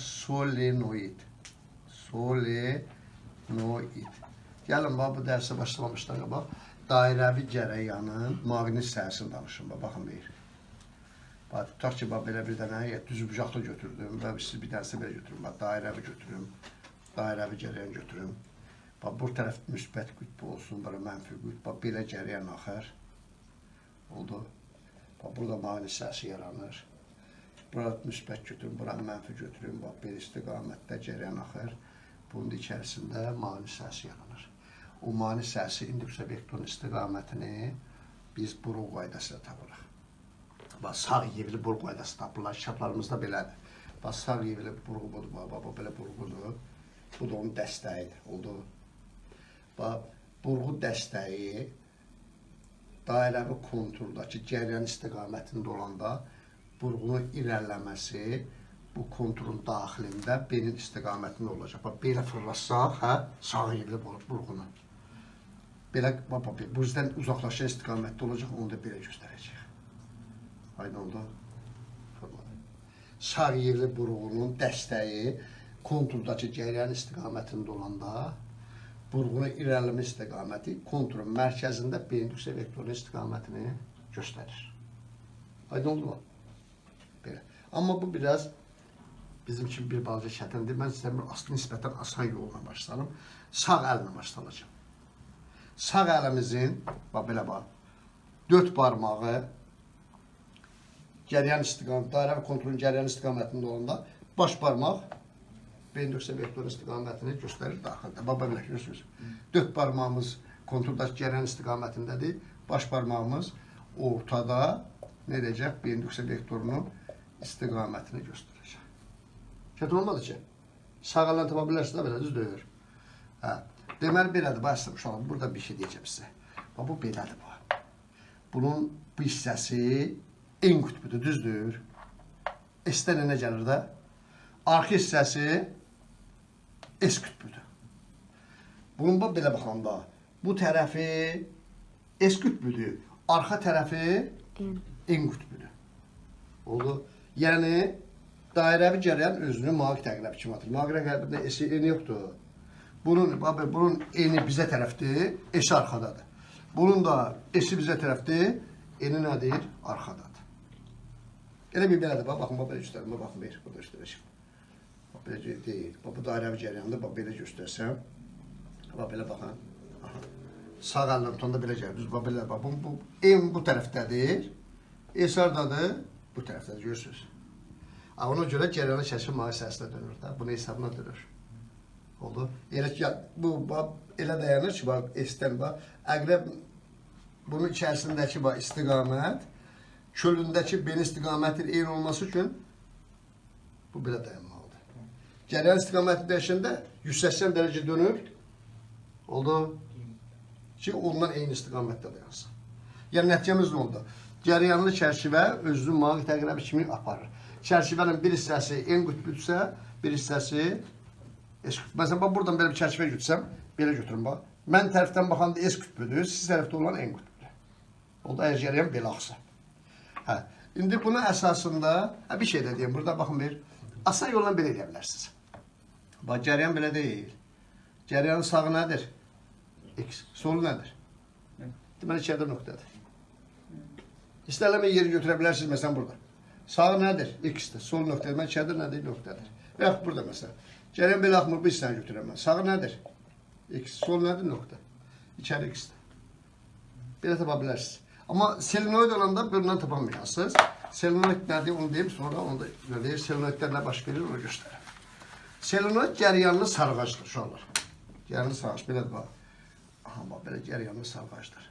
solenoid. Solenoid. Gəlin, bu dərsə başlamamışdan qabaq dairəvi cərəyanın maqnit səhəsini danışın. Baxın, bir. Tutaq ki, belə bir dənə düzbucaqlı götürdüm və siz bir dənəsə belə götürün. Dairəvi götürüm, dairəvi cərəyan götürüm. Bu tərəf müsbət qütbü olsun, bura mənfi qütbü. Belə cərəyan axır. Oldu. Burada maqnit səhəsi yaranır. Burada müsbət götürüm, bura mənfi götürüm. Belə istiqamətdə cərəyan axır. Bunun içərisində maqnit səhəsi yaranır. O maqnit səhəsi indüksə vektorun istiqamətini biz burun qaydasıyla tapırıq. Sağ yevli burun qaydası tapırlar. Şaplarımızda belədir. Sağ yevli burun budur. Belə burğudur. Bu da onun dəstəyidir. Oldu. Burğu dəstəyi dairəvi konturdakı cərəyan istiqamətində olanda burğunun irəliləməsi bu konturun daxilində benin istiqamətində olacaq. Belə fırlatsaq, sağ yevli burğunu. Belə, bu yüzdən uzaqlaşan istiqamətdə olacaq, onu da belə göstərəcək. Aynı oldu. Sağ yevli burğunun dəstəyi konturdakı cərəyan istiqamətində olanda burğunun irəliləmə istiqaməti konturun mərkəzində B-indüksə vektorun istiqamətini göstərir. Aynı oldu mu? Belə. Amma bu biraz bizim üçün bir balaca çətindir. Mən sizə nisbətən asan yolla başlanım. Sağ əlinə başlanacağım. Sağ əlimizin, belə bax, 4 barmağı cərəyan istiqamətində, dairəvi konturun cərəyan istiqamətində olanda baş barmaq B-indüksə vektorun istiqamətini göstərir daxildə. Belə görürsünüz. 4 barmağımız konturdakı cərəyan istiqamətindədir. Baş barmağımız ortada nə edəcək? B-indüksə vektorunun istiqamətini göstərəcək. Çətin olmadı ki, sağ əllə tapa bilərsiniz, belə düzdür. Deməli, belədir, uşaqlar, burada bir şey deyəcəm sizə. Bu belədir. Bunun bu hissəsi en qütbüdür, düzdür. S-dən nə gəlir də? Arxa hissəsi S qütbüdür. Bunun belə baxanda, bu tərəfi S qütbüdür, arxa tərəfi N qütbüdür. Oldu. Yəni, dairəvi cərəyan özünü maqnit əqrəbi kimi atır. Maqnit əqrəbində S-i N yoxdur. Bunun N-i bizə tərəfdir, S-i arxadadır. Bunun da S-i bizə tərəfdir, N-i nədir? Arxadadır. Elə bir belədir, baxın, belə göstərim, baxın, burada göstərəcəm. Belə deyil, bu dairəvi cərəyandır, belə göstərsəm, belə baxın, sağ əllə tutanda belə gəlir, belə bax, N bu tərəfdədir, S hardadır, bu tərəfdədir, görürsünüz. Ona görə cərəyanın şəkli maqnit səhəsinə dönür, bunu hesabına dönür. Oldu. Elə dayanır ki, S-dən, əqrəb bunun içərisindəki istiqamət, kölündəki B istiqamətin eyni olması üçün bu belə dayanmalıdır. Cərəyan istiqaməti dəyişəndə 180 dərəcə dönür. Oldu. Ki, ondan eyni istiqamətdə dayansın. Yəni, nəticəmiz nə oldu? Cərəyanlı çərçivə özünü maqnit əqrəbi kimi aparır. Çərçivənin bir hissəsi N qütbüdürsə, bir hissəsi S qütbü. Məsələn, buradan belə bir çərçivə götürsəm, belə götürüm, bax. Mən tərəfdən baxanda S qütbüdür, siz tərəfdə olan N qütbüdür. Oldu, əgər cərəyan belə axsa. İndi bunun əsasında, bir şey də deyim, burada baxın bir, asan yolla belə edə bilərsiniz. Bax, cərəyan belə deyil. Cərəyanın sağı nədir? X. Solu nədir? Deməli, içəridə nöqtədir. İstərləmə yeri götürə bilərsiniz, məsələn, burada. Sağı nədir? X-dir. Sol nöqtədir. Deməli, içəridə nədir? Nöqtədir. Və yaxud burada, məsələn. Cərəyan belə axmır, bu hissəni götürəm mən. Sağı nədir? X. Sol nədir? Nöqtə. İçəri X-dir. Belə tapa bilərsiniz. Amma selenoid olanda bundan tapamayasınız. Selenoid nədir, onu deyim, sonra onu da deyir. Selenoidlər nə baş verir, onu göstərir. Selenoid cərəyanlı sarğacdır, uşaqlar. Cərəyanlı sarğac, belədir, bax. Aha, bax, belə cərəyanlı sarğacdır.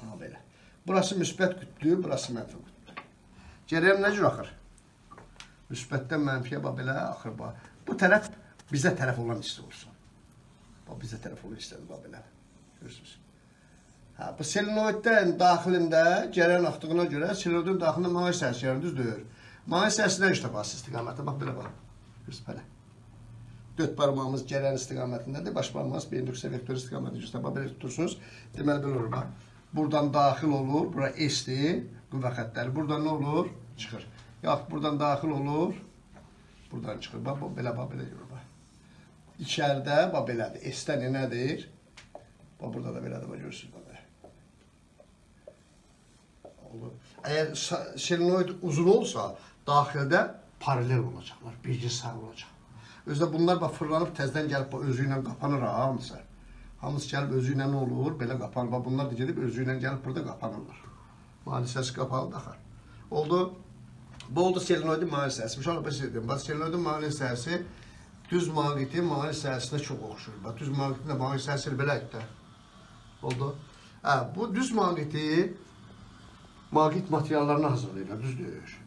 Aha, belə. Burası müsbət qütbdür, burası mənfi qütbdür. Cərəyan nə cür axır? Müsbətdən mənfiyə, bax, belə axır, bax. Bu tərəf bizə tərəf olan hissə olsun. Bax, bizə tərəf olan hissədir, bax, belə. Görürsünüz. Bu selenoiddən daxilində cərəyan axdığına görə selenoidin daxilində maqnit səhəsi yaranır, düzdür. Maqnit səhəsi nə işlə baxsız istiqamətdə? Bax, belə bax. Görürsünüz, belə. 4 barmağımız cərəyan istiqamətindədir, baş barmağımız B-indüksə vektor istiqamətində göstərir. Bax, belə tutursunuz. Deməli, belə olur, bax. Buradan daxil olur, bura S-dir, qüvvə xəttləri. Buradan nə olur? Çıxır. Yaxud buradan daxil olur, buradan çıxır. Bax, belə görür. İçəridə, bax, belədir. S-dən nədir? Bax, burada da belədir, bax, görürsünüz. Əgər selenoid uzun olsa, daxildə paralel olacaqlar, bircə sağ olacaq. Özdə bunlar fırlanıb təzdən gəlib özü ilə qapanır hamısı. Hamısı gəlib özü ilə nə olur? Belə qapanır. Bunlar da gedib özü ilə gəlib burada qapanırlar. Mani hissəsi qapalı daxar. Oldu. Bu oldu selenoidin mani hissəsi. Bir şey olub, dedim. Selenoidin mani hissəsi düz maqnitin mani hissəsinə çox oxşur. Düz maqnitin də mani hissəsi beləkdir. Oldu. Bu düz maqniti maqnit materiallarını hazırlayırlar, düzdür.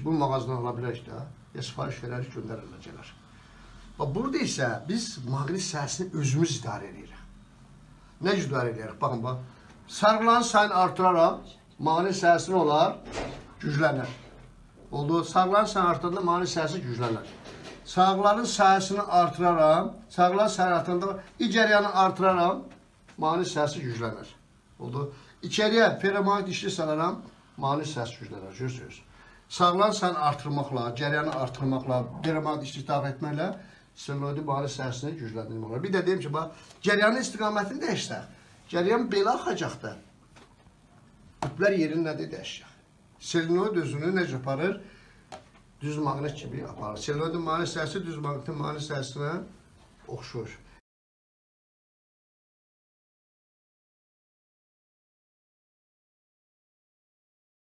Bu mağazadan ala bilərik də. Ya sifariş verərik, göndəriləcəklər. Burada isə biz maqnit hissəsini özümüz idarə edirik. Nə idarə edirik? Baxın, bax. Sarğıların sayını artıraram, maqnit hissəsi olar, güclənər. Oldu. Sarğıların sayını artıranda maqnit hissəsi güclənər. Sarğıların sayısını artıraram, sarğıların sayını artıranda cəryanı artıraram, maqnit hissəsi güclənər. Oldu. İçəriyə ferromaqnit dişli salaram, maqnit hissəsi güclənər. Görürsünüz. Sarğıların sayını artırmaqla, cəryanı artırmaqla, ferromaqnit dişli daxil etməklə selenoidin maqnit hissəsini gücləndirmək olar. Bir də deyim ki, cəryanın istiqamətini dəyişsək, cəryan belə axacaqdır. Qütblər yerini nədir dəyişəcək? Selenoid özünü necə aparır? Düz maqnit kimi aparır. Selenoidin maqnit hissəsi düz maqnitin maqnit hissəsinə oxşur.